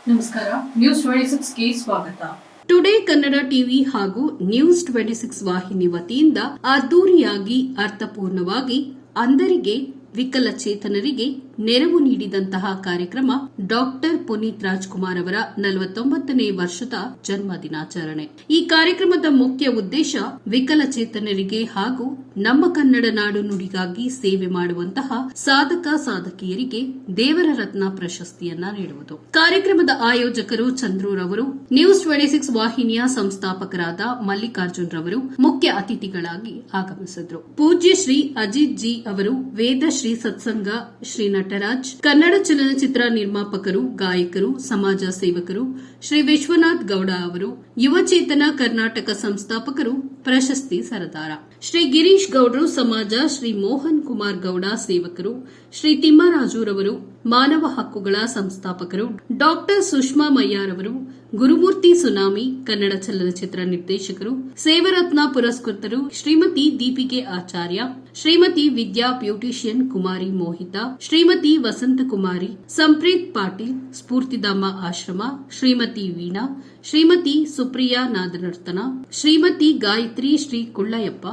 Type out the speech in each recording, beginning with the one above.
ನಮಸ್ಕಾರ. ನ್ಯೂಸ್ 26ಗೆ ಸ್ವಾಗತ. Today Kannada TV ಹಾಗೂ ನ್ಯೂಸ್ 26 ವಾಹಿನಿ ವತಿಯಿಂದ ಅದ್ದೂರಿಯಾಗಿ ಅರ್ಥಪೂರ್ಣವಾಗಿ ಅಂಧರಿಗೆ ವಿಕಲಚೇತನರಿಗೆ ನೆರವು ನೀಡಿದಂತಹ ಕಾರ್ಯಕ್ರಮ ಡಾಕ್ಟರ್ ಪುನೀತ್ ರಾಜ್ಕುಮಾರ್ ಅವರ 49ನೇ ವರ್ಷದ ಜನ್ಮ ದಿನಾಚರಣೆ. ಈ ಕಾರ್ಯಕ್ರಮದ ಮುಖ್ಯ ಉದ್ದೇಶ ವಿಕಲಚೇತನರಿಗೆ ಹಾಗೂ ನಮ್ಮ ಕನ್ನಡ ನಾಡು ನುಡಿಗಾಗಿ ಸೇವೆ ಮಾಡುವಂತಹ ಸಾಧಕ ಸಾಧಕಿಯರಿಗೆ ದೇವರ ರತ್ನ ಪ್ರಶಸ್ತಿಯನ್ನ ನೀಡುವುದು. ಕಾರ್ಯಕ್ರಮದ ಆಯೋಜಕರು ಚಂದ್ರೂರವರು, ನ್ಯೂಸ್ 26 ವಾಹಿನಿಯ ಸಂಸ್ಥಾಪಕರಾದ ಮಲ್ಲಿಕಾರ್ಜುನ್ ರವರು ಮುಖ್ಯ ಅತಿಥಿಗಳಾಗಿ ಆಗಮಿಸಿದ್ರು. ಪೂಜ್ಯ ಶ್ರೀ ಅಜಿತ್ ಜಿ ಅವರು, ವೇದಶ್ರೀ ಸತ್ಸಂಗ ಶ್ರೀ ನಟರಾಜ್, ಕನ್ನಡ ಚಲನಚಿತ್ರ ನಿರ್ಮಾಪಕರು, ಗಾಯಕರು, ಸಮಾಜ ಸೇವಕರು ಶ್ರೀ ವಿಶ್ವನಾಥ್ ಗೌಡ ಅವರು, ಯುವಚೇತನ ಕರ್ನಾಟಕ ಸಂಸ್ಥಾಪಕರು, ಪ್ರಶಸ್ತಿ ಸರದಾರ ಶ್ರೀ ಗಿರೀಶ್ ಗೌಡರು, ಸಮಾಜ ಶ್ರೀ ಮೋಹನ್ ಕುಮಾರ್ ಗೌಡ ಸೇವಕರು, ಶ್ರೀ ತಿಮ್ಮರಾಜುರವರು, ಮಾನವ ಹಕ್ಕುಗಳ ಸಂಸ್ಥಾಪಕರು, ಡಾಕ್ಟರ್ ಸುಷ್ಮಾ ಮಯ್ಯಾರವರು, ಗುರುಮೂರ್ತಿ ಸುನಾಮಿ ಕನ್ನಡ ಚಲನಚಿತ್ರ ನಿರ್ದೇಶಕರು, ಸೇವರತ್ನ ಪುರಸ್ಕೃತರು ಶ್ರೀಮತಿ ದೀಪಿಕೆ ಆಚಾರ್ಯ, ಶ್ರೀಮತಿ ವಿದ್ಯಾ ಬ್ಯೂಟಿಷಿಯನ್ ಕುಮಾರಿ ಮೋಹಿತಾ, ಶ್ರೀಮತಿ ವಸಂತಕುಮಾರಿ, ಸಂಪ್ರೀತ್ ಪಾಟೀಲ್ ಸ್ಫೂರ್ತಿಧಾಮ ಆಶ್ರಮ, ಶ್ರೀಮತಿ ವೀಣಾ, ಶ್ರೀಮತಿ ಸುಪ್ರಿಯಾ ನಾದನರ್ತನ, ಶ್ರೀಮತಿ ಗಾಯತ್ರಿ ಶ್ರೀ ಕುಳ್ಳಯಪ್ಪ,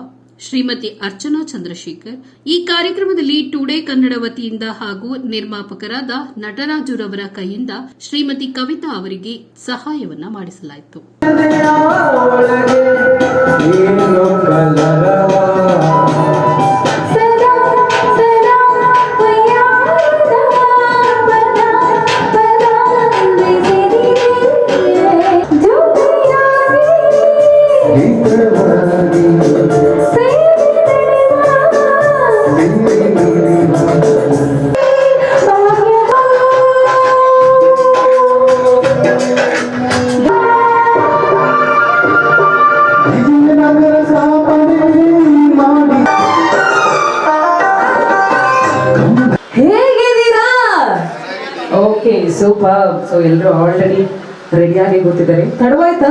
ಶ್ರೀಮತಿ ಅರ್ಚನಾ ಚಂದ್ರಶೇಖರ್. ಈ ಕಾರ್ಯಕ್ರಮದಲ್ಲಿ ಟುಡೇ ಕನ್ನಡ ವತಿಯಿಂದ ಹಾಗೂ ನಿರ್ಮಾಪಕರಾದ ನಟರಾಜುರವರ ಕೈಯಿಂದ ಶ್ರೀಮತಿ ಕವಿತಾ ಅವರಿಗೆ ಸಹಾಯವನ್ನ ಮಾಡಿಸಲಾಯಿತು. Okay, super. ಸೊ ಎಲ್ಲರೂ ಆಲ್ರೆಡಿ ರೆಡಿಯಾಗಿ ಕೂತಿದ್ದಾರೆ. ತಡವಾಯ್ತಾ?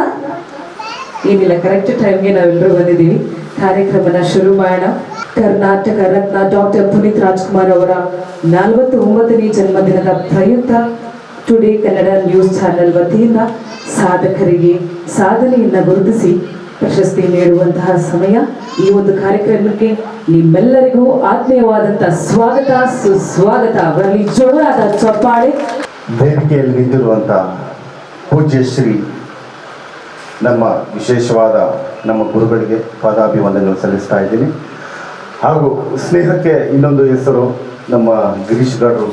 ಏನಿಲ್ಲ, ಕರೆಕ್ಟ್ ಟೈಮ್ಗೆ ನಾವೆಲ್ಲರೂ ಬಂದಿದ್ದೀವಿ. ಕಾರ್ಯಕ್ರಮನ ಶುರು ಮಾಡೋಣ. ಕರ್ನಾಟಕ ರತ್ನ ಡಾಕ್ಟರ್ ಪುನೀತ್ ರಾಜ್ಕುಮಾರ್ ಅವರ 49ನೇ ಜನ್ಮದಿನದ ಪ್ರಯುಕ್ತ ಟುಡೇ ಕನ್ನಡ ನ್ಯೂಸ್ ಚಾನೆಲ್ ವತಿಯಿಂದ ಸಾಧಕರಿಗೆ ಸಾಧನೆಯನ್ನ ಗುರುತಿಸಿ ಪ್ರಶಸ್ತಿ ನೀಡುವಂತಹ ಸಮಯ. ಈ ಒಂದು ಕಾರ್ಯಕ್ರಮಕ್ಕೆ ನಿಮ್ಮೆಲ್ಲರಿಗೂ ಆತ್ಮೀಯವಾದಂತಹ ಸ್ವಾಗತ, ಸುಸ್ವಾಗತ. ಬರಲಿ ಜೋರಾದ ಚಪ್ಪಾಳೆ. ವೇದಿಕೆಯಲ್ಲಿ ನಿಂತಿರುವಂತಹ ಪೂಜ್ಯ ಶ್ರೀ ನಮ್ಮ ವಿಶೇಷವಾದ ನಮ್ಮ ಗುರುಗಳಿಗೆ ಪಾದಾಭಿವಂದನೆ ಸಲ್ಲಿಸ್ತಾ ಇದ್ದೀನಿ. ಹಾಗೂ ಸ್ನೇಹಕ್ಕೆ ಇನ್ನೊಂದು ಹೆಸರು ನಮ್ಮ ಗಿರೀಶ್ ಗೌಡರು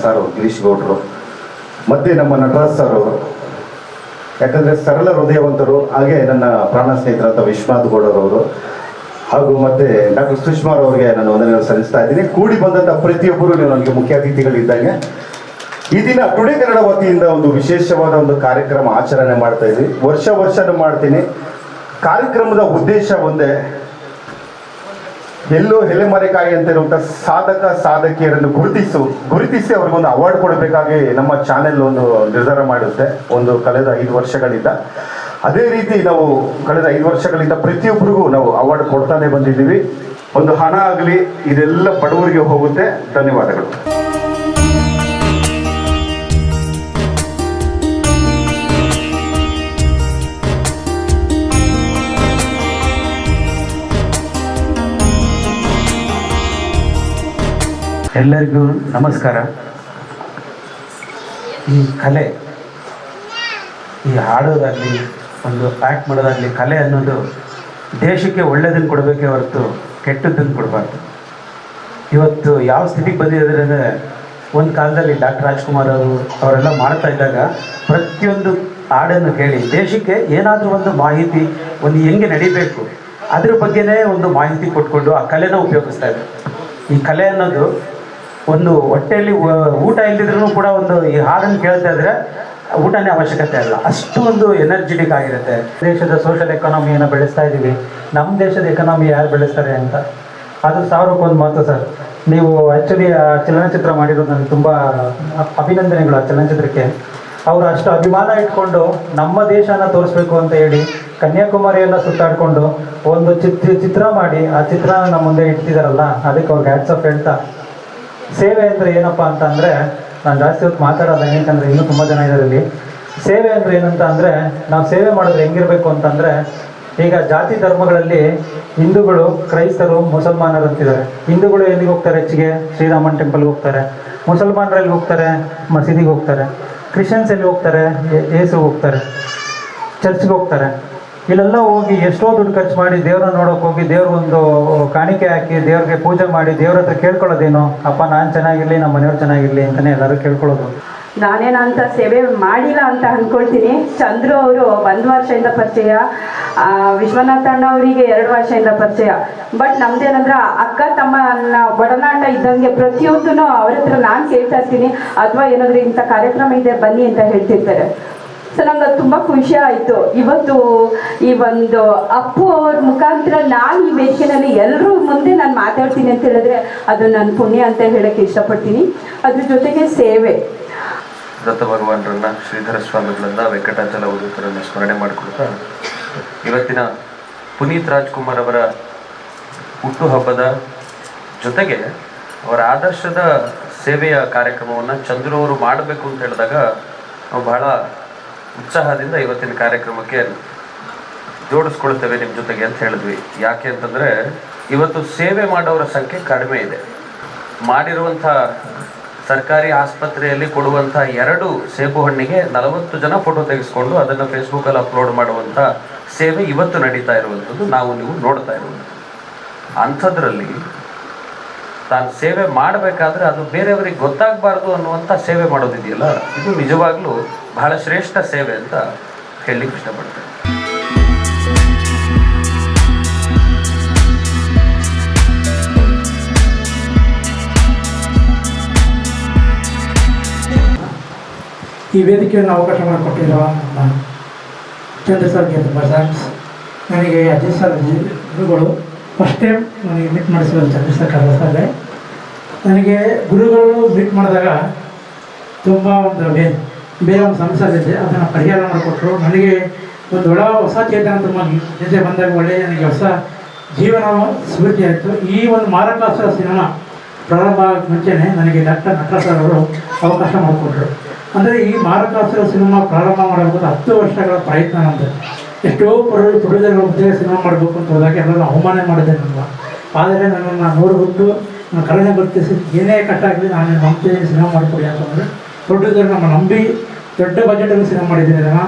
ಸಾರು ಗಿರೀಶ್ ಗೌಡರು, ಮತ್ತು ನಮ್ಮ ನಟರಾಜ್ ಸರ್ ಅವರು. ಯಾಕಂದರೆ ಸರಳ ಹೃದಯವಂತರು. ಹಾಗೆ ನನ್ನ ಪ್ರಾಣ ಸ್ನೇಹಿತರಂತ ವಿಶ್ವನಾಥ್ ಗೌಡರವರು ಹಾಗೂ ಮತ್ತು ಡಾಕ್ಟರ್ ಸುಷ್ಮಾ ಅವರಿಗೆ ನಾನು ವಂದನೆಯನ್ನು ಸಲ್ಲಿಸ್ತಾ ಇದ್ದೀನಿ. ಕೂಡಿ ಬಂದಂಥ ಪ್ರತಿಯೊಬ್ಬರು ನೀವು ನನಗೆ ಮುಖ್ಯ ಅತಿಥಿಗಳಿದ್ದಂಗೆ ಈ ದಿನ ಟುಡೇ ಕನ್ನಡ ವತಿಯಿಂದ ಒಂದು ವಿಶೇಷವಾದ ಒಂದು ಕಾರ್ಯಕ್ರಮ ಆಚರಣೆ ಮಾಡ್ತಾ ಇದ್ವಿ. ವರ್ಷನೂ ಮಾಡ್ತೀನಿ. ಕಾರ್ಯಕ್ರಮದ ಉದ್ದೇಶ ಒಂದೇ, ಎಲ್ಲೋ ಎಲೆಮರೆಕಾಯಿ ಅಂತ ಇರುವಂಥ ಸಾಧಕ ಸಾಧಕಿಯರನ್ನು ಗುರುತಿಸಿ ಅವ್ರಿಗೊಂದು ಅವಾರ್ಡ್ ಕೊಡಬೇಕಾಗಿ ನಮ್ಮ ಚಾನೆಲ್ ಒಂದು ನಿರ್ಧಾರ ಮಾಡುತ್ತೆ ಒಂದು ಕಳೆದ 5 ವರ್ಷಗಳಿಂದ. ಅದೇ ರೀತಿ ನಾವು ಕಳೆದ 5 ವರ್ಷಗಳಿಂದ ಪ್ರತಿಯೊಬ್ಬರಿಗೂ ನಾವು ಅವಾರ್ಡ್ ಕೊಡ್ತಾನೆ ಬಂದಿದ್ದೀವಿ. ಒಂದು ಹಣ ಆಗಲಿ ಇದೆಲ್ಲ ಬಡವರಿಗೆ ಹೋಗುತ್ತೆ. ಧನ್ಯವಾದಗಳು. ಎಲ್ಲರಿಗೂ ನಮಸ್ಕಾರ. ಈ ಕಲೆ, ಈ ಹಾಡೋದಾಗಲಿ ಒಂದು ಆ್ಯಕ್ಟ್ ಮಾಡೋದಾಗಲಿ, ಕಲೆ ಅನ್ನೋದು ದೇಶಕ್ಕೆ ಒಳ್ಳೆಯದನ್ನು ಕೊಡಬೇಕೇ ಹೊರತು ಕೆಟ್ಟದ್ದನ್ನು ಕೊಡಬಾರ್ದು. ಇವತ್ತು ಯಾವ ಸ್ಥಿತಿಗೆ ಬಂದಿದೆ ಅಂದರೆ, ಒಂದು ಕಾಲದಲ್ಲಿ ಡಾಕ್ಟರ್ ರಾಜ್ಕುಮಾರ್ ಅವರೆಲ್ಲ ಮಾಡ್ತಾ ಇದ್ದಾಗ ಪ್ರತಿಯೊಂದು ಹಾಡನ್ನು ಕೇಳಿ ದೇಶಕ್ಕೆ ಏನಾದರೂ ಒಂದು ಮಾಹಿತಿ, ಒಂದು ಹೆಂಗೆ ನಡಿಬೇಕು ಅದ್ರ ಬಗ್ಗೆನೇ ಒಂದು ಮಾಹಿತಿ ಕೊಟ್ಕೊಂಡು ಆ ಕಲೆನ ಉಪಯೋಗಿಸ್ತಾ ಇದ್ದಾರೆ. ಈ ಕಲೆ ಅನ್ನೋದು ಒಂದು ಹೊಟ್ಟೆಯಲ್ಲಿ ಊಟ ಇಲ್ಲದಿದ್ರೂ ಕೂಡ ಒಂದು ಈ ಹಾಡನ್ನು ಕೇಳ್ತಾ ಇದ್ರೆ ಊಟನೇ ಅವಶ್ಯಕತೆ ಇಲ್ಲ, ಅಷ್ಟು ಒಂದು ಎನರ್ಜೆಟಿಕ್ ಆಗಿರುತ್ತೆ. ದೇಶದ ಸೋಷಿಯಲ್ ಎಕಾನಮಿಯನ್ನು ಬೆಳೆಸ್ತಾ ಇದ್ದೀವಿ. ನಮ್ಮ ದೇಶದ ಎಕಾನಮಿ ಯಾರು ಬೆಳೆಸ್ತಾರೆ ಅಂತ ಅದು ಸಾವಿರಕ್ಕೊಂದು ಮಾತು ಸರ್. ನೀವು ಆ್ಯಕ್ಚುಲಿ ಆ ಚಲನಚಿತ್ರ ಮಾಡಿರೋದು ನನಗೆ ತುಂಬ ಅಭಿನಂದನೆಗಳು ಆ ಚಲನಚಿತ್ರಕ್ಕೆ. ಅವರು ಅಷ್ಟು ಅಭಿಮಾನ ಇಟ್ಕೊಂಡು ನಮ್ಮ ದೇಶನ ತೋರಿಸ್ಬೇಕು ಅಂತ ಹೇಳಿ ಕನ್ಯಾಕುಮಾರಿಯೆಲ್ಲ ಸುತ್ತಾಡಿಕೊಂಡು ಒಂದು ಚಿತ್ರ ಮಾಡಿ ಆ ಚಿತ್ರನ ನಮ್ಮ ಮುಂದೆ ಇಡ್ತಿದ್ದಾರಲ್ಲ, ಅದಕ್ಕೆ ಅವ್ರಿಗೆ ಹ್ಯಾಟ್ಸ್ ಆಫ್ ಹೇಳ್ತಾ. ಸೇವೆ ಅಂದರೆ ಏನಪ್ಪ ಅಂತಂದರೆ ನಾನು ಜಾಸ್ತಿ ಹೊತ್ತು ಮಾತಾಡೋಲ್ಲ, ಏನಕ್ಕಂದರೆ ಇನ್ನೂ ತುಂಬ ಜನ ಇದ್ದಾರೆ ಇಲ್ಲಿ. ಸೇವೆ ಅಂದರೆ ಏನಂತ ಅಂದರೆ, ನಾವು ಸೇವೆ ಮಾಡಿದ್ರೆ ಹೆಂಗಿರಬೇಕು ಅಂತಂದರೆ, ಈಗ ಜಾತಿ ಧರ್ಮಗಳಲ್ಲಿ ಹಿಂದೂಗಳು, ಕ್ರೈಸ್ತರು, ಮುಸಲ್ಮಾನರು ಅಂತಿದ್ದಾರೆ. ಹಿಂದೂಗಳು ಎಲ್ಲಿಗೆ ಹೋಗ್ತಾರೆ? ಹೆಚ್ಚಿಗೆ ಶ್ರೀರಾಮನ್ ಟೆಂಪಲ್ಗೆ ಹೋಗ್ತಾರೆ. ಮುಸಲ್ಮಾನರು ಎಲ್ಲಿ ಹೋಗ್ತಾರೆ? ಮಸೀದಿಗೆ ಹೋಗ್ತಾರೆ. ಕ್ರಿಶ್ಚಿಯನ್ಸ್ ಎಲ್ಲಿ ಹೋಗ್ತಾರೆ? ಏಸುಗೆ ಹೋಗ್ತಾರೆ, ಚರ್ಚ್ಗೆ ಹೋಗ್ತಾರೆ. ಇಲ್ಲೆಲ್ಲ ಹೋಗಿ ಎಷ್ಟೋ ದುಡ್ಡು ಖರ್ಚು ಮಾಡಿ ದೇವ್ರನ್ನ ನೋಡೋಕೆ ಹೋಗಿ ದೇವ್ರಿಗೊಂದು ಕಾಣಿಕೆ ಹಾಕಿ ದೇವ್ರಿಗೆ ಪೂಜೆ ಮಾಡಿ ದೇವ್ರ ಹತ್ರ ಕೇಳ್ಕೊಳ್ಳೋದೇನು, ಅಪ್ಪ ನಾನು ಚೆನ್ನಾಗಿರಲಿ, ನಮ್ಮ ಮನೆಯವ್ರು ಚೆನ್ನಾಗಿರಲಿ ಅಂತಲೇ ಎಲ್ಲರೂ ಕೇಳ್ಕೊಳ್ಳೋದು. ನಾನೇನಂತ ಸೇವೆ ಮಾಡಿಲ್ಲ ಅಂತ ಅಂದ್ಕೊಳ್ತೀನಿ. ಚಂದ್ರು ಅವರು 1 ವರ್ಷದಿಂದ ಪರಿಚಯ, ವಿಶ್ವನಾಥ ಅಣ್ಣ ಅವರಿಗೆ 2 ವರ್ಷದಿಂದ ಪರಿಚಯ. ಬಟ್ ನಮ್ದೇನಂದ್ರೆ ಅಕ್ಕ ತಮ್ಮ ಒಡನಾಟ ಇದ್ದಂಗೆ ಪ್ರತಿಯೊಂದೂ ಅವ್ರ ಹತ್ರ ನಾನು ಕೇಳ್ತಾ ಇರ್ತೀನಿ, ಅಥವಾ ಏನಾದರೂ ಇಂಥ ಕಾರ್ಯಕ್ರಮ ಇದೆ ಬನ್ನಿ ಅಂತ ಹೇಳ್ತಿರ್ತಾರೆ. ಸೊ ನಂಗೆ ಅದು ತುಂಬ ಖುಷಿ ಆಯಿತು. ಇವತ್ತು ಈ ಒಂದು ಅಪ್ಪು ಅವ್ರ ಮುಖಾಂತರ ನಾನು ಈ ವೇದಿಕೆಯಲ್ಲಿ ಎಲ್ಲರೂ ಮುಂದೆ ನಾನು ಮಾತಾಡ್ತೀನಿ ಅಂತ ಹೇಳಿದ್ರೆ ಅದು ನನ್ನ ಪುಣ್ಯ ಅಂತ ಹೇಳೋಕ್ಕೆ ಇಷ್ಟಪಡ್ತೀನಿ. ಅದ್ರ ಜೊತೆಗೆ ಸೇವೆ, ದತ್ತ ಭಗವಾನರನ್ನ, ಶ್ರೀಧರ ಸ್ವಾಮಿಗಳನ್ನ, ವೆಂಕಟಾಚಲ ಅವಧೂತರನ್ನು ಸ್ಮರಣೆ ಮಾಡಿಕೊಳ್ತಾ ಇವತ್ತಿನ ಪುನೀತ್ ರಾಜ್ಕುಮಾರ್ ಅವರ ಹುಟ್ಟುಹಬ್ಬದ ಜೊತೆಗೆ ಅವರ ಆದರ್ಶದ ಸೇವೆಯ ಕಾರ್ಯಕ್ರಮವನ್ನು ಚಂದ್ರು ಅವರು ಮಾಡಬೇಕು ಅಂತ ಹೇಳಿದಾಗ ನಾವು ಬಹಳ ಉತ್ಸಾಹದಿಂದ ಇವತ್ತಿನ ಕಾರ್ಯಕ್ರಮಕ್ಕೆ ಜೋಡಿಸ್ಕೊಳ್ತೇವೆ ನಿಮ್ಮ ಜೊತೆಗೆ ಅಂತ ಹೇಳಿದ್ವಿ. ಯಾಕೆ ಅಂತಂದರೆ ಇವತ್ತು ಸೇವೆ ಮಾಡೋರ ಸಂಖ್ಯೆ ಕಡಿಮೆ ಇದೆ. ಮಾಡಿರುವಂಥ ಸರ್ಕಾರಿ ಆಸ್ಪತ್ರೆಯಲ್ಲಿ ಕೊಡುವಂಥ 2 ಸೇಬು ಹಣ್ಣಿಗೆ 40 ಜನ ಫೋಟೋ ತೆಗೆಸ್ಕೊಂಡು ಅದನ್ನು ಫೇಸ್ಬುಕ್ಕಲ್ಲಿ ಅಪ್ಲೋಡ್ ಮಾಡುವಂಥ ಸೇವೆ ಇವತ್ತು ನಡೀತಾ ಇರುವಂಥದ್ದು ನಾವು ನೀವು ನೋಡ್ತಾ ಇರುವಂಥದ್ದು. ಅಂಥದ್ರಲ್ಲಿ ತಾನು ಸೇವೆ ಮಾಡಬೇಕಾದ್ರೆ ಅದು ಬೇರೆಯವರಿಗೆ ಗೊತ್ತಾಗಬಾರ್ದು ಅನ್ನುವಂಥ ಸೇವೆ ಮಾಡೋದಿದೆಯಲ್ಲ, ಇದು ನಿಜವಾಗ್ಲೂ ಬಹಳ ಶ್ರೇಷ್ಠ ಸೇವೆ ಅಂತ ಹೇಳಲಿಕ್ಕೆ ಇಷ್ಟಪಡ್ತೇನೆ. ಈ ವೇದಿಕೆಯನ್ನು ಅವಕಾಶ ಮಾಡಿಕೊಟ್ಟಿರುವ ನಮ್ಮ ಚಂದ್ರ ಸರ್ಗೆ ತುಂಬ ಥ್ಯಾಂಕ್ಸ್. ನನಗೆ ಅಜಿತ್ ಸರ್ ಗುರುಗಳು ಫಸ್ಟ್ ಟೈಮ್ ನನಗೆ ಮೀಟ್ ಮಾಡಿಸಿರೋದು ಚಂದ್ರ ಸರ್ ಕರ್ದ ಸರ್ಗೆ. ನನಗೆ ಗುರುಗಳು ಮೀಟ್ ಮಾಡಿದಾಗ ತುಂಬ ಒಂದು ಬೇರೆ ಒಂದು ಸಮಸ್ಯೆ ಅದನ್ನು ಪರಿಹಾರ ಮಾಡಿಕೊಟ್ರು. ನನಗೆ ಒಂದು ಹೊಸ ಚೇತನ ತುಂಬ ಜೊತೆ ಬಂದಾಗ ಒಳ್ಳೆಯ ನನಗೆ ಹೊಸ ಜೀವನ ಸ್ಫೂರ್ತಿ ಆಯಿತು. ಈ ಒಂದು ಮಾರಕಾಸುರ ಸಿನಿಮಾ ಪ್ರಾರಂಭ ಆಗೋಕ್ಕೆ ಮುಂಚೆನೇ ನನಗೆ ಡಾಕ್ಟರ್ ನಟರಾಜ್ ಅವರು ಅವಕಾಶ ಮಾಡಿಕೊಟ್ರು. ಅಂದರೆ ಈ ಮಾರಕಾಸುರ ಸಿನಿಮಾ ಪ್ರಾರಂಭ ಮಾಡಬೇಕು 10 ವರ್ಷಗಳ ಪ್ರಯತ್ನ ನಮ್ಮದು. ಎಷ್ಟೋ ಪ್ರೊಡ್ಯೂಸರ್ಗಳ ಮಧ್ಯೆ ಸಿನಿಮಾ ಮಾಡಬೇಕು ಅಂತ ಹೋದಾಗ ಎಲ್ಲರೂ ಅವಮಾನ ಮಾಡಿದೆ ನನಗೆ. ಆದರೆ ನನ್ನನ್ನು 100 ಹುಟ್ಟು ನಾನು ಕಳೆದ ಗುರುತಿಸಿ ಏನೇ ಕಷ್ಟ ಆಗಲಿ ನಾನು ನಂಬಿಕೆ ಸಿನಿಮಾ ಮಾಡಿಕೊಡಿ ಅಂತಂದರೆ ಪ್ರೊಡ್ಯೂಸರ್ ನಮ್ಮ ನಂಬಿ ದೊಡ್ಡ ಬಜೆಟಲ್ಲಿ ಸಿನಿಮಾ ಮಾಡಿದ್ದೀನಿ. ಅದನ್ನು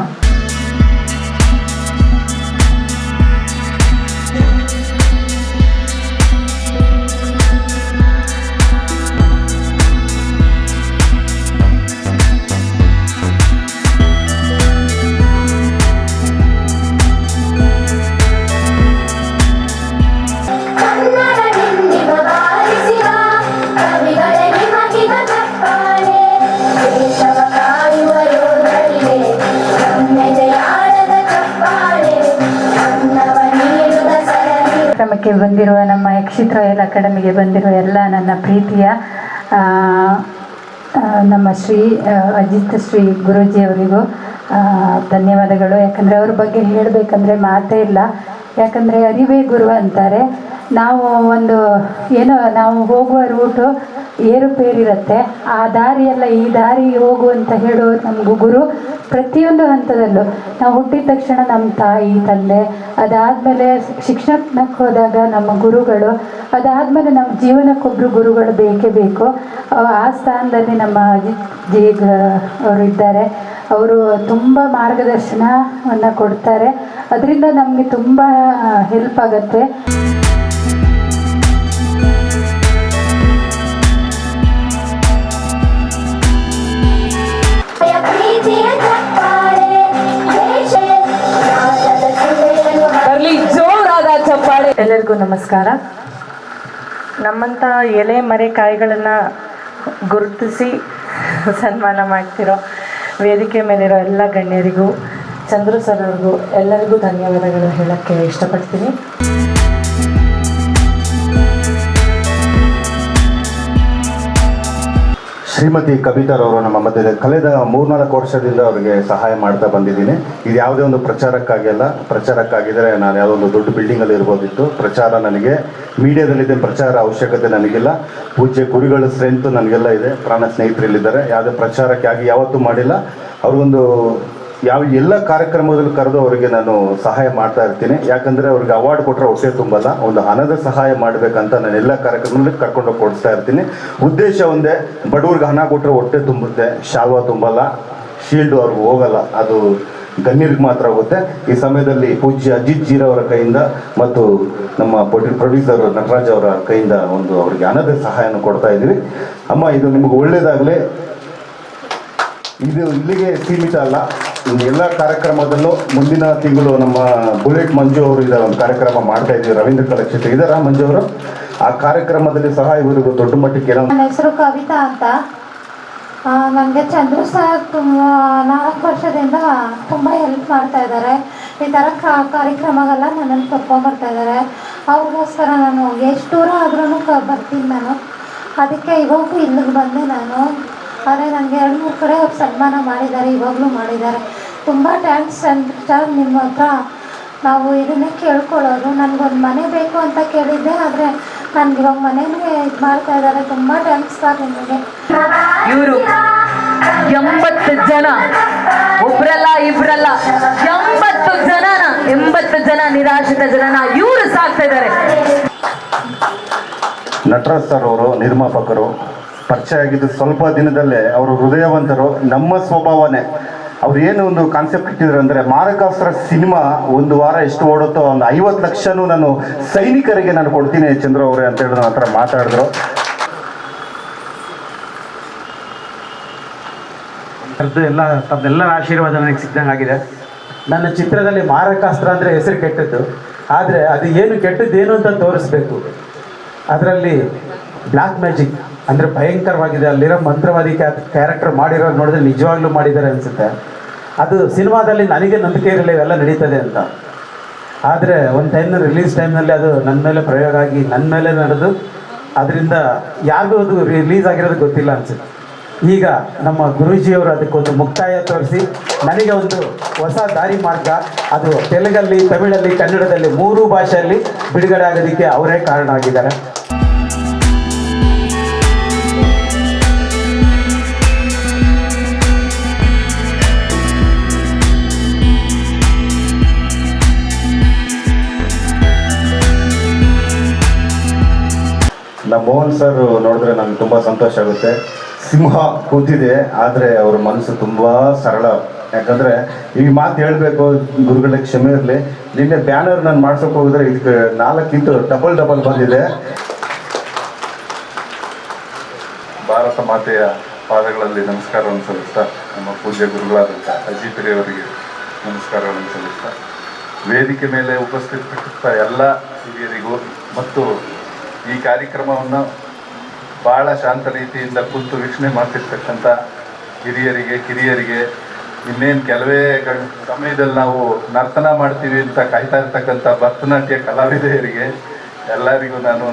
ಕಾರ್ಯಕ್ರಮಕ್ಕೆ ಬಂದಿರುವ ನಮ್ಮ ಯಕ್ಷಿತ್ ರಾಯಲ್ ಅಕಾಡೆಮಿಗೆ ಬಂದಿರುವ ಎಲ್ಲ ನನ್ನ ಪ್ರೀತಿಯ ನಮ್ಮ ಅಜಿತ್ ಶ್ರೀ ಗುರೂಜಿಯವರಿಗೂ ಧನ್ಯವಾದಗಳು. ಯಾಕಂದರೆ ಅವ್ರ ಬಗ್ಗೆ ಹೇಳಬೇಕಂದ್ರೆ ಮಾತೇ ಇಲ್ಲ. ಯಾಕಂದರೆ ಅರಿವೇ ಗುರು ಅಂತಾರೆ. ನಾವು ನಾವು ಹೋಗುವ ರೂಟು ಏರುಪೇರಿರುತ್ತೆ. ಆ ದಾರಿಯೆಲ್ಲ ಈ ದಾರಿ ಹೋಗು ಅಂತ ಹೇಳೋರು ನಮಗೂ ಗುರು. ಪ್ರತಿಯೊಂದು ಹಂತದಲ್ಲೂ ನಾವು ಹುಟ್ಟಿದ ತಕ್ಷಣ ನಮ್ಮ ತಾಯಿ ತಂದೆ, ಅದಾದಮೇಲೆ ಶಿಕ್ಷಣಕ್ಕೆ ಹೋದಾಗ ನಮ್ಮ ಗುರುಗಳು, ಅದಾದಮೇಲೆ ನಮ್ಮ ಜೀವನಕ್ಕೊಬ್ಬರು ಗುರುಗಳು ಬೇಕೇ ಬೇಕು. ಆ ಸ್ಥಾನದಲ್ಲಿ ನಮ್ಮ ಅಜಿತ್ ಜಿ ಅವರು ಇದ್ದಾರೆ. ಅವರು ತುಂಬ ಮಾರ್ಗದರ್ಶನವನ್ನು ಕೊಡ್ತಾರೆ. ಅದರಿಂದ ನಮಗೆ ತುಂಬ ಹೆಲ್ಪ್ ಆಗುತ್ತೆ. ಎಲ್ಲರಿಗೂ ನಮಸ್ಕಾರ. ನಮ್ಮಂಥ ಎಲೆ ಮರೆ ಕಾಯಿಗಳನ್ನು ಗುರುತಿಸಿ ಸನ್ಮಾನ ಮಾಡ್ತಿರೋ ವೇದಿಕೆ ಮೇಲಿರೋ ಎಲ್ಲ ಗಣ್ಯರಿಗೂ, ಚಂದ್ರು ಸರ್ ಅವ್ರಿಗೂ ಎಲ್ಲರಿಗೂ ಧನ್ಯವಾದಗಳು ಹೇಳೋಕ್ಕೆ ಇಷ್ಟಪಡ್ತೀನಿ. ಶ್ರೀಮತಿ ಕವಿತಾರವರು ನಮ್ಮ ಮಧ್ಯೆ ಕಳೆದ 3-4 ವರ್ಷದಿಂದ ಅವರಿಗೆ ಸಹಾಯ ಮಾಡ್ತಾ ಬಂದಿದ್ದೀನಿ. ಇದು ಯಾವುದೇ ಒಂದು ಪ್ರಚಾರಕ್ಕಾಗಿಲ್ಲ. ಪ್ರಚಾರಕ್ಕಾಗಿದ್ದರೆ ನಾನು ಯಾವುದೋ ಒಂದು ದೊಡ್ಡ ಬಿಲ್ಡಿಂಗಲ್ಲಿ ಇರ್ಬೋದಿತ್ತು. ಪ್ರಚಾರ ನನಗೆ ಮೀಡಿಯಾದಲ್ಲಿದ್ದ ಪ್ರಚಾರ ಅವಶ್ಯಕತೆ ನನಗಿಲ್ಲ. ಪೂಜ್ಯ ಗುರುಗಳ ಸ್ಟ್ರೆಂತು ನನಗೆಲ್ಲ ಇದೆ, ಪ್ರಾಣ ಸ್ನೇಹಿತರಲ್ಲಿದ್ದಾರೆ. ಯಾವುದೇ ಪ್ರಚಾರಕ್ಕಾಗಿ ಯಾವತ್ತೂ ಮಾಡಿಲ್ಲ. ಅವ್ರಿಗೊಂದು ಎಲ್ಲ ಕಾರ್ಯಕ್ರಮದಲ್ಲೂ ಕರೆದು ಅವರಿಗೆ ನಾನು ಸಹಾಯ ಮಾಡ್ತಾ ಇರ್ತೀನಿ. ಯಾಕಂದರೆ ಅವ್ರಿಗೆ ಅವಾರ್ಡ್ ಕೊಟ್ಟರೆ ಹೊಟ್ಟೆ ತುಂಬಲ್ಲ, ಒಂದು ಹಣದ ಸಹಾಯ ಮಾಡಬೇಕಂತ ನಾನು ಎಲ್ಲ ಕಾರ್ಯಕ್ರಮದಲ್ಲಿ ಕರ್ಕೊಂಡೋಗಿ ಕೊಡಿಸ್ತಾ ಇರ್ತೀನಿ. ಉದ್ದೇಶ ಒಂದೇ, ಬಡವ್ರಿಗೆ ಹಣ ಕೊಟ್ಟರೆ ಹೊಟ್ಟೆ ತುಂಬುತ್ತೆ, ಶಾಲ್ವಾ ತುಂಬಲ್ಲ, ಶೀಲ್ಡು ಅವ್ರಿಗೆ ಹೋಗಲ್ಲ, ಅದು ಗಣ್ಯರಿಗೆ ಮಾತ್ರ ಹೋಗುತ್ತೆ. ಈ ಸಮಯದಲ್ಲಿ ಪೂಜ್ಯ ಅಜಿತ್ ಜೀರವರ ಕೈಯಿಂದ ಮತ್ತು ನಮ್ಮ ಪ್ರೊಡ್ಯೂಸರ್ ನಟರಾಜ್ ಅವರ ಕೈಯಿಂದ ಒಂದು ಅವರಿಗೆ ಹಣದ ಸಹಾಯನ ಕೊಡ್ತಾ ಇದ್ದೀವಿ. ಅಮ್ಮ, ಇದು ನಿಮಗೆ ಒಳ್ಳೆಯದಾಗಲಿ. ಇದು ಇಲ್ಲಿಗೆ ಸೀಮಿತ ಅಲ್ಲ, ಎಲ್ಲ ಕಾರ್ಯಕ್ರಮದಲ್ಲೂ ಮುಂದಿನ ತಿಂಗಳು ನಮ್ಮ ಬುಲೆಟ್ ಮಂಜು ಅವರು ಇದರ ಒಂದು ಕಾರ್ಯಕ್ರಮ ಮಾಡ್ತಾ ಇದ್ದೀವಿ. ರವೀಂದ್ರ ಕಲಾಕ್ಷೇತ್ರ ಇದ್ದಾರಾ ಮಂಜು ಅವರು? ಆ ಕಾರ್ಯಕ್ರಮದಲ್ಲಿ ಸಹ ಇವರಿಗೂ ದೊಡ್ಡ ಮಟ್ಟಕ್ಕೆ ಏನೋ. ನನ್ನ ಹೆಸರು ಕವಿತಾ ಅಂತ. ನನಗೆ ಚಂದ್ರು ಸರ್ 4 ವರ್ಷದಿಂದ ತುಂಬ ಹೆಲ್ಪ್ ಮಾಡ್ತಾ ಇದ್ದಾರೆ. ಈ ಥರ ಕಾರ್ಯಕ್ರಮಗೆಲ್ಲ ನನ್ನನ್ನು ಕರ್ಕೊಂಡ್ಬರ್ತಾ ಇದ್ದಾರೆ. ಅವ್ರಿಗೋಸ್ಕರ ನಾನು ಎಷ್ಟು ದೂರ ಆದ್ರೂ ಬರ್ತೀನಿ ನಾನು. ಅದಕ್ಕೆ ಇವಾಗೂ ಇಲ್ಲಿಗೆ ಬಂದೆ ನಾನು. ಆದರೆ ನನಗೆ 2-3 ಕಡೆ ಅವ್ರು ಸನ್ಮಾನ ಮಾಡಿದ್ದಾರೆ, ಇವಾಗಲೂ ಮಾಡಿದ್ದಾರೆ. ತುಂಬ ಥ್ಯಾಂಕ್ಸ್ ಸರ್. ನಿಮ್ಮ ಹತ್ರ ನಾವು ಇದನ್ನೇ ಕೇಳ್ಕೊಳ್ಳೋದು. ನನಗೊಂದು ಮನೆ ಬೇಕು ಅಂತ ಕೇಳಿದ್ದೆ, ಆದರೆ ನನಗೆ ಇವಾಗ ಮನೆಯೇ ಇದು ಮಾಡ್ತಾ ಇದ್ದಾರೆ. ತುಂಬ ಥ್ಯಾಂಕ್ಸ್ ಸರ್ ನಿಮಗೆ. ಇವರು 80 ಜನ, ಒಬ್ರಲ್ಲ ಇಬ್ರಲ್ಲ, 80 ಜನ ನಿರಾಶ್ರಿತ ಜನನ ಇವರು ಸಾಕ್ತಾ ಇದ್ದಾರೆ. ನಟರಾಜ್ ಸರ್ ಅವರು ನಿರ್ಮಾಪಕರು, ಪರಿಚಯ ಆಗಿದ್ದು ಸ್ವಲ್ಪ ದಿನದಲ್ಲೇ ಅವರು ಹೃದಯವಂತರು. ನಮ್ಮ ಸ್ವಭಾವನೆ ಅವ್ರು ಏನು ಒಂದು ಕಾನ್ಸೆಪ್ಟ್ ಇಟ್ಟಿದ್ರು ಅಂದರೆ, ಮಾರಕಾಸ್ತ್ರ ಸಿನಿಮಾ 1 ವಾರ ಎಷ್ಟು ಓಡುತ್ತೋ ಒಂದು 50 ಲಕ್ಷನೂ ನಾನು ಸೈನಿಕರಿಗೆ ನಾನು ಕೊಡ್ತೀನಿ ಚಂದ್ರ ಅವರೇ ಅಂತ ಹೇಳಿ ನನ್ನ ಹತ್ರ ಮಾತಾಡಿದ್ರು. ತಮ್ಮೆಲ್ಲರ ಆಶೀರ್ವಾದ ನನಗೆ ಸಿಗ್ದಂಗೆ ಆಗಿದೆ. ನನ್ನ ಚಿತ್ರದಲ್ಲಿ ಮಾರಕಾಸ್ತ್ರ ಅಂದರೆ ಹೆಸರು ಕೆಟ್ಟದ್ದು, ಆದರೆ ಅದು ಏನು ಕೆಟ್ಟದ್ದೇನು ಅಂತ ತೋರಿಸ್ಬೇಕು. ಅದರಲ್ಲಿ ಬ್ಲ್ಯಾಕ್ ಮ್ಯಾಜಿಕ್ ಅಂದರೆ ಭಯಂಕರವಾಗಿದೆ. ಅಲ್ಲಿರೋ ಮಂತ್ರವಾದಿ ಕ್ಯಾರೆಕ್ಟರ್ ಮಾಡಿರೋದು ನೋಡಿದ್ರೆ ನಿಜವಾಗ್ಲೂ ಮಾಡಿದ್ದಾರೆ ಅನಿಸುತ್ತೆ. ಅದು ಸಿನಿಮಾದಲ್ಲಿ ನನಗೆ ನಂಬಿಕೆ ಇರಲಿಲ್ಲ ಇವೆಲ್ಲ ನಡೀತದೆ ಅಂತ. ಆದರೆ ಒಂದು ರಿಲೀಸ್ ಟೈಮ್ನಲ್ಲಿ ಅದು ನನ್ನ ಮೇಲೆ ಪ್ರಯೋಗ ಆಗಿ ನನ್ನ ಮೇಲೆ ನಡೆದು ಅದರಿಂದ ಯಾರಿಗೂ ಅದು ರಿಲೀಸ್ ಆಗಿರೋದು ಗೊತ್ತಿಲ್ಲ ಅನಿಸುತ್ತೆ. ಈಗ ನಮ್ಮ ಗುರೂಜಿಯವರು ಅದಕ್ಕೊಂದು ಮುಕ್ತಾಯ ತೋರಿಸಿ ನನಗೆ ಒಂದು ಹೊಸ ದಾರಿ ಮಾರ್ಗ, ಅದು ತೆಲುಗಲ್ಲಿ, ತಮಿಳಲ್ಲಿ, ಕನ್ನಡದಲ್ಲಿ 3 ಭಾಷೆಯಲ್ಲಿ ಬಿಡುಗಡೆ ಆಗೋದಕ್ಕೆ ಅವರೇ ಕಾರಣ ಆಗಿದ್ದಾರೆ. ನಮ್ಮ ಮೋಹನ್ ಸರ್ ನೋಡಿದ್ರೆ ನನಗೆ ತುಂಬ ಸಂತೋಷ ಆಗುತ್ತೆ. ಸಿಂಹ ಕೂತಿದೆ, ಆದರೆ ಅವ್ರ ಮನಸ್ಸು ತುಂಬ ಸರಳ. ಯಾಕಂದರೆ ಈ ಮಾತು ಹೇಳಬೇಕು, ಗುರುಗಳಿಗೆ ಕ್ಷಮೆ ಇರಲಿ. ನಿನ್ನೆ ಬ್ಯಾನರ್ ನಾನು ಮಾಡ್ಸೋಕೆ ಹೋಗಿದ್ರೆ ಇದಕ್ಕೆ 4 ಡಬಲ್ ಬಂದಿದೆ. ಭಾರತ ಮಾತೆಯ ಪಾದಗಳಲ್ಲಿ ನಮಸ್ಕಾರವನ್ನು ಸಲ್ಲಿಸ್ತಾ, ನಮ್ಮ ಪೂಜ್ಯ ಗುರುಗಳಾದಂಥ ಅಜಿತ್ ಅವರಿಗೆ ನಮಸ್ಕಾರಗಳನ್ನು ಸಲ್ಲಿಸ್ತಾ, ವೇದಿಕೆ ಮೇಲೆ ಉಪಸ್ಥಿತರಿದ್ದ ಎಲ್ಲ ಹಿರಿಯರಿಗೂ ಮತ್ತು ಈ ಕಾರ್ಯಕ್ರಮವನ್ನು ಭಾಳ ಶಾಂತ ರೀತಿಯಿಂದ ಕುಂತು ವೀಕ್ಷಣೆ ಮಾಡ್ತಿರ್ತಕ್ಕಂಥ ಹಿರಿಯರಿಗೆ, ಕಿರಿಯರಿಗೆ, ಇನ್ನೇನು ಕೆಲವೇ ಸಮಯದಲ್ಲಿ ನಾವು ನರ್ತನ ಮಾಡ್ತೀವಿ ಅಂತ ಕಾಯ್ತಾ ಇರ್ತಕ್ಕಂಥ ಭರತನಾಟ್ಯ ಕಲಾವಿದರಿಗೆ ಎಲ್ಲರಿಗೂ ನಾನು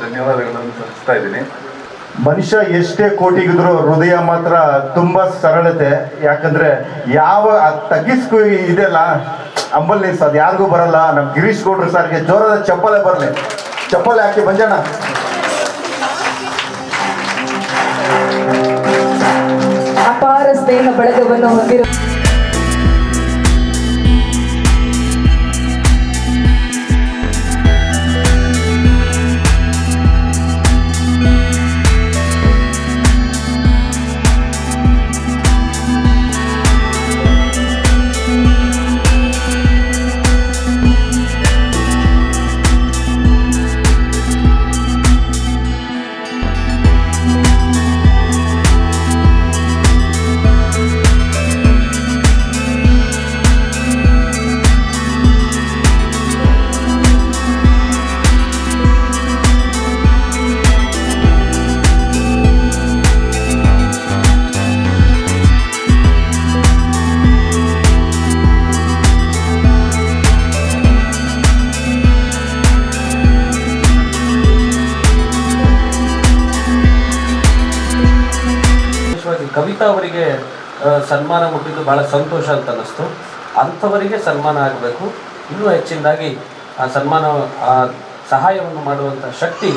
ಧನ್ಯವಾದಗಳನ್ನು ಸಲ್ಲಿಸ್ತಾ ಇದ್ದೀನಿ. ಮನುಷ್ಯ ಎಷ್ಟೇ ಕೋಟಿಗಿದ್ರು ಹೃದಯ ಮಾತ್ರ ತುಂಬ ಸರಳತೆ. ಯಾಕಂದರೆ ಯಾವ ತಗ್ಗಿಸ್ಕು ಇದೆಲ್ಲ ಅಂಬಲ್ನೆಸ್ ಅದು ಯಾರಿಗೂ ಬರಲ್ಲ. ನಮ್ಮ ಗಿರೀಶ್ ಗೌಡ್ರು ಸರ್ಗೆ ಜೋರದ ಚಪ್ಪಲೆ ಬರಲಿ, ಚಪ್ಪಲೆ ಹಾಕಿ ಬಂಜಣ್ಣ. ಅಪಾರ ಸ್ನೇಹ ಬಳಗವನ್ನು ಹೊಂದಿರುವ ನನಗೆ ಸನ್ಮಾನ ಮುಟ್ಟಿದ್ದು ಭಾಳ ಸಂತೋಷ ಅಂತ ಅನ್ನಿಸ್ತು. ಅಂಥವರಿಗೆ ಸನ್ಮಾನ ಆಗಬೇಕು. ಇನ್ನೂ ಹೆಚ್ಚಿನದಾಗಿ ಆ ಸನ್ಮಾನ ಆ ಸಹಾಯವನ್ನು ಮಾಡುವಂಥ ಶಕ್ತಿ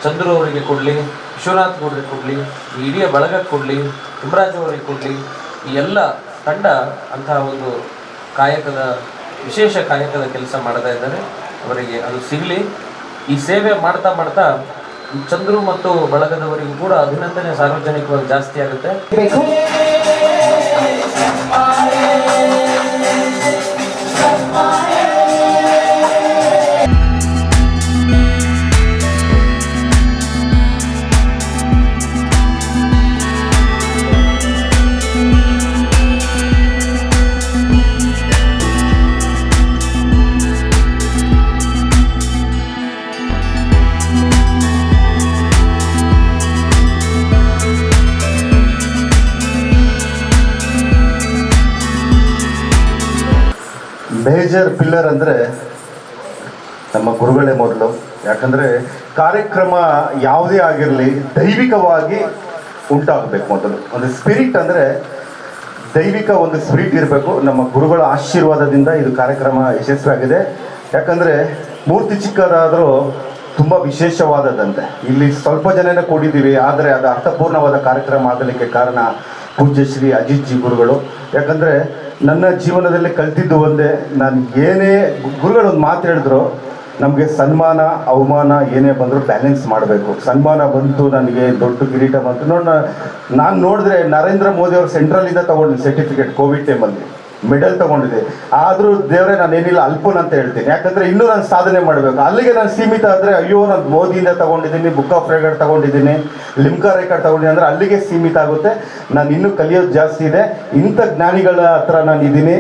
ಚಂದ್ರು ಅವರಿಗೆ ಕೊಡಲಿ, ವಿಶ್ವನಾಥ್ ಗೌಡರಿಗೆ ಕೊಡಲಿ, ಈ ಇಡೀ ಬಳಗಕ್ಕೆ ಕೊಡಲಿ, ತಿಮ್ಮರಾಜು ಅವರಿಗೆ ಕೊಡಲಿ. ಈ ಎಲ್ಲ ತಂಡ ಅಂತಹ ಒಂದು ಕಾಯಕದ ವಿಶೇಷ ಕಾಯಕದ ಕೆಲಸ ಮಾಡ್ತಾ ಇದ್ದಾರೆ. ಅವರಿಗೆ ಅದು ಸಿಗಲಿ. ಈ ಸೇವೆ ಮಾಡ್ತಾ ಮಾಡ್ತಾ ಚಂದ್ರು ಮತ್ತು ಬಳಗದವರಿಗೂ ಕೂಡ ಅಭಿನಂದನೆ ಸಾರ್ವಜನಿಕವಾಗಿ ಜಾಸ್ತಿ ಆಗುತ್ತೆ. ಮೇಜರ್ ಪಿಲ್ಲರ್ ಅಂದರೆ ನಮ್ಮ ಗುರುಗಳೇ ಮೊದಲು. ಯಾಕಂದರೆ ಕಾರ್ಯಕ್ರಮ ಯಾವುದೇ ಆಗಿರಲಿ ದೈವಿಕವಾಗಿ ಉಂಟಾಗಬೇಕು. ಮೊದಲು ಒಂದು ಸ್ಪಿರಿಟ್ ಅಂದರೆ ದೈವಿಕ ಒಂದು ಸ್ಪಿರಿಟ್ ಇರಬೇಕು. ನಮ್ಮ ಗುರುಗಳ ಆಶೀರ್ವಾದದಿಂದ ಇದು ಕಾರ್ಯಕ್ರಮ ಯಶಸ್ವಿಯಾಗಿದೆ. ಯಾಕಂದರೆ ಮೂರ್ತಿ ಚಿಕ್ಕದಾದರೂ ತುಂಬ ವಿಶೇಷವಾದದಂತೆ. ಇಲ್ಲಿ ಸ್ವಲ್ಪ ಜನನೇ ಕೂಡಿದ್ದೀವಿ, ಆದರೆ ಅದು ಅರ್ಥಪೂರ್ಣವಾದ ಕಾರ್ಯಕ್ರಮ ಆಗಲಿಕ್ಕೆ ಕಾರಣ ಪೂಜ್ಯ ಶ್ರೀ ಅಜಿತ್ ಜಿ ಗುರುಗಳು. ಯಾಕಂದರೆ ನನ್ನ ಜೀವನದಲ್ಲಿ ಕಲ್ತಿದ್ದು ಒಂದೇ, ನಾನು ಏನೇ ಗುರುಗಳು ಒಂದು ಮಾತು ಹೇಳಿದ್ರು, ನಮಗೆ ಸನ್ಮಾನ ಅವಮಾನ ಏನೇ ಬಂದರೂ ಬ್ಯಾಲೆನ್ಸ್ ಮಾಡಬೇಕು. ಸನ್ಮಾನ ಬಂತು, ನನಗೆ ದೊಡ್ಡ ಕಿರೀಟ ಬಂತು. ನಾನು ನೋಡಿದ್ರೆ ನರೇಂದ್ರ ಮೋದಿ ಅವರು ಸೆಂಟ್ರಲಿಂದ ತೊಗೊಂಡಿದ್ದೆ ಸರ್ಟಿಫಿಕೇಟ್, ಕೋವಿಡ್ ಟೈಮಲ್ಲಿ ಮೆಡಲ್ ತೊಗೊಂಡಿದ್ದೆ. ಆದರೂ ದೇವರೇ ನಾನೇನಿಲ್ಲ ಅಲ್ಪನ್ ಅಂತ ಹೇಳ್ತೀನಿ. ಯಾಕಂದರೆ ಇನ್ನೂ ನಾನು ಸಾಧನೆ ಮಾಡಬೇಕು. ಅಲ್ಲಿಗೆ ನಾನು ಸೀಮಿತ ಆದರೆ ಅಯ್ಯೋ ನಾನು ಮೋದಿಯಿಂದ ತೊಗೊಂಡಿದ್ದೀನಿ, ಬುಕ್ ಆಫ್ ರೆಕಾರ್ಡ್ ತೊಗೊಂಡಿದ್ದೀನಿ, ಲಿಮ್ಕಾ ರೆಕಾರ್ಡ್ ತೊಗೊಂಡಿದ್ದೀನಿ ಅಂದರೆ ಅಲ್ಲಿಗೆ ಸೀಮಿತ ಆಗುತ್ತೆ. ನಾನು ಇನ್ನೂ ಕಲಿಯೋದು ಜಾಸ್ತಿ ಇದೆ. ಇಂಥ ಜ್ಞಾನಿಗಳ ಹತ್ರ ನಾನು ಇದ್ದೀನಿ.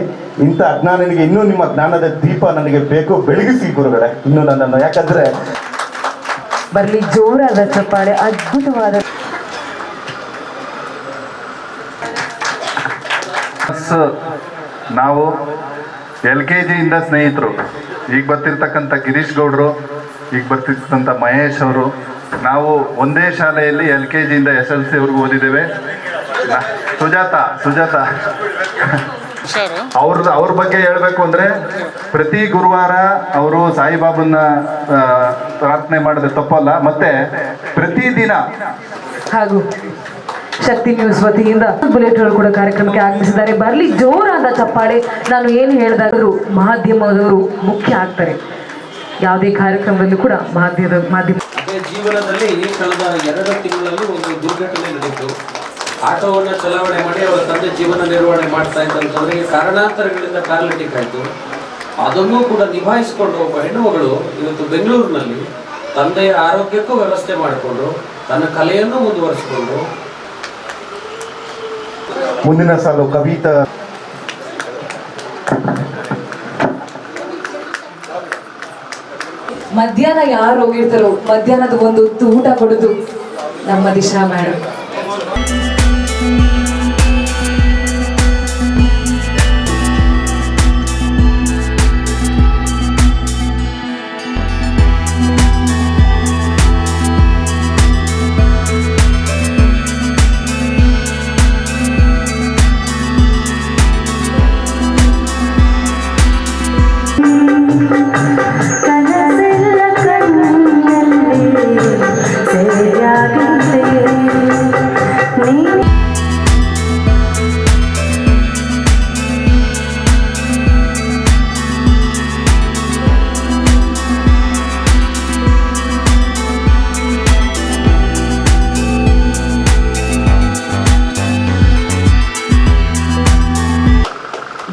ಇಂಥ ಅಜ್ಞಾನಿಗೆ ಇನ್ನೂ ನಿಮ್ಮ ಜ್ಞಾನದ ದೀಪ ನನಗೆ ಬೇಕು, ಬೆಳಗಿಸಿ ಗುರುಗಳೇ ಇನ್ನೂ ನನ್ನನ್ನು. ಯಾಕಂದರೆ ಬರಲಿ ಜೋರಾದ ಚಪ್ಪಾಳೆ. ಅದ್ಭುತವಾದ ನಾವು LKG ಇಂದ ಸ್ನೇಹಿತರು. ಈಗ ಬರ್ತಿರ್ತಕ್ಕಂಥ ಗಿರೀಶ್ ಗೌಡರು, ಈಗ ಬರ್ತಿರ್ತಕ್ಕಂಥ ಮಹೇಶ್ ಅವರು, ನಾವು ಒಂದೇ ಶಾಲೆಯಲ್ಲಿ LKG ಇಂದ SLC ಅವ್ರಿಗೂ ಓದಿದ್ದೇವೆ. ಸುಜಾತ ಅವ್ರ ಬಗ್ಗೆ ಹೇಳಬೇಕು ಅಂದರೆ ಪ್ರತಿ ಗುರುವಾರ ಅವರು ಸಾಯಿಬಾಬನ್ನ ಪ್ರಾರ್ಥನೆ ಮಾಡಿದ್ರೆ ತಪ್ಪಲ್ಲ. ಮತ್ತೆ ಪ್ರತಿದಿನ ಹಾಗೂ ಶಕ್ತಿ ನ್ಯೂಸ್ ವತಿಯಿಂದ ಬುಲೆಟ್ಗಳು ಕೂಡ ಕಾರ್ಯಕ್ರಮಕ್ಕೆ ಆಗಮಿಸಿದ್ದಾರೆ. ಬರಲಿ ಜೋರಾದ ಚಪ್ಪಾಳೆ. ನಾನು ಏನು ಹೇಳಿದಾಗಲೂ ಮಾಧ್ಯಮದವರು ಮುಖ್ಯ ಆಗ್ತಾರೆ ಯಾವುದೇ ಕಾರ್ಯಕ್ರಮದಲ್ಲೂ ಕೂಡ. ಮಾಧ್ಯಮ ಜೀವನದಲ್ಲಿ ಕಳೆದ 2 ತಿಂಗಳಲ್ಲಿ ಒಂದು ದುರ್ಘಟನೆ ನಡೆಯಿತು. ಆಟೋವನ್ನು ಚಲಾವಣೆ ಮಾಡಿ ಅವರ ತಂದೆ ಜೀವನ ನಿರ್ವಹಣೆ ಮಾಡ್ತಾ ಇದ್ದಂಥವರಿಗೆ ಕಾರಣಾಂತರಗಳಿಂದ ಪ್ಯಾರಾಲಿಟಿಕ್ ಆಯಿತು. ಅದನ್ನೂ ಕೂಡ ನಿಭಾಯಿಸಿಕೊಂಡು ಒಬ್ಬ ಹೆಣ್ಣುಮಗಳು ಇವತ್ತು ಬೆಂಗಳೂರಿನಲ್ಲಿ ತಂದೆಯ ಆರೋಗ್ಯಕ್ಕೂ ವ್ಯವಸ್ಥೆ ಮಾಡಿಕೊಂಡು ತನ್ನ ಕಲೆಯನ್ನು ಮುಂದುವರಿಸಿಕೊಂಡು ಮುಂದಿನ ಸಾಲು ಕವಿತಾ ಮಧ್ಯಾಹ್ನ ಯಾರು ಹೋಗಿರ್ತಾರೋ ಮಧ್ಯಾಹ್ನದ ಒಂದು ಹೊತ್ತು ಊಟ ಕೊಡೋದು ನಮ್ಮ ದಿಶಾ ಮೇಡಮ್.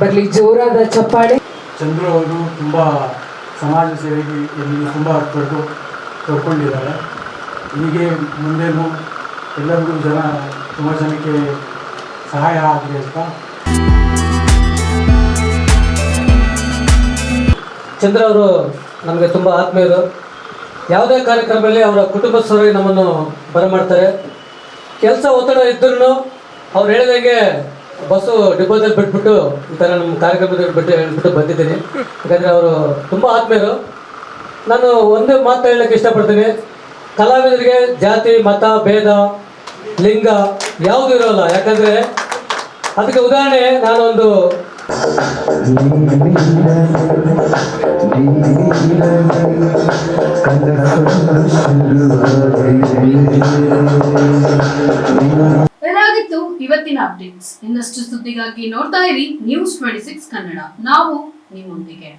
ಬರಲಿ ಜೋರಾದ ಚಪ್ಪಾಳೆ. ಚಂದ್ರು ಅವರು ತುಂಬ ಸಮಾಜ ಸೇವೆಗೆ ತುಂಬ ತೊಡ್ಕೊಂಡಿದ್ದಾರೆ. ಹೀಗೆ ಮುಂದೇನು ಎಲ್ಲರಿಗೂ ತುಂಬ ಜನಕ್ಕೆ ಸಹಾಯ ಆಗಲಿ ಅಂತ. ಚಂದ್ರ ಅವರು ನಮಗೆ ತುಂಬ ಆತ್ಮೀಯರು. ಯಾವುದೇ ಕಾರ್ಯಕ್ರಮದಲ್ಲಿ ಅವರ ಕುಟುಂಬಸ್ಥರಿಗೆ ನಮ್ಮನ್ನು ಬರಮಾಡ್ತಾರೆ. ಕೆಲಸ ಒತ್ತಡ ಇದ್ದರೂ ಅವ್ರು ಹೇಳಿದಂಗೆ ಬಸ್ಸು ಡಿಪೋದಲ್ಲಿ ಬಿಟ್ಬಿಟ್ಟು ಈ ಥರ ನಮ್ಮ ಕಾರ್ಯಕ್ರಮದಲ್ಲಿ ಹೇಳ್ಬಿಟ್ಟು ಬಂದಿದ್ದೀನಿ. ಯಾಕಂದರೆ ಅವರು ತುಂಬ ಆತ್ಮೀಯರು. ನಾನು ಒಂದೇ ಮಾತು ಹೇಳಲಿಕ್ಕೆ ಇಷ್ಟಪಡ್ತೀನಿ. ಕಲಾವಿದರಿಗೆ ಜಾತಿ ಮತ ಭೇದ ಲಿಂಗ ಯಾವುದೂ ಇರೋಲ್ಲ. ಯಾಕಂದರೆ ಅದಕ್ಕೆ ಉದಾಹರಣೆ ನಾನೊಂದು ಇದಾಗಿತ್ತು ಇವತ್ತಿನ ಅಪ್ಡೇಟ್ಸ್. ಇನ್ನಷ್ಟು ಸುದ್ದಿಗಾಗಿ ನೋಡ್ತಾ ಇರಿ ನ್ಯೂಸ್ 26 ಕನ್ನಡ. ನಾವು ನಿಮ್ಮೊಂದಿಗೆ.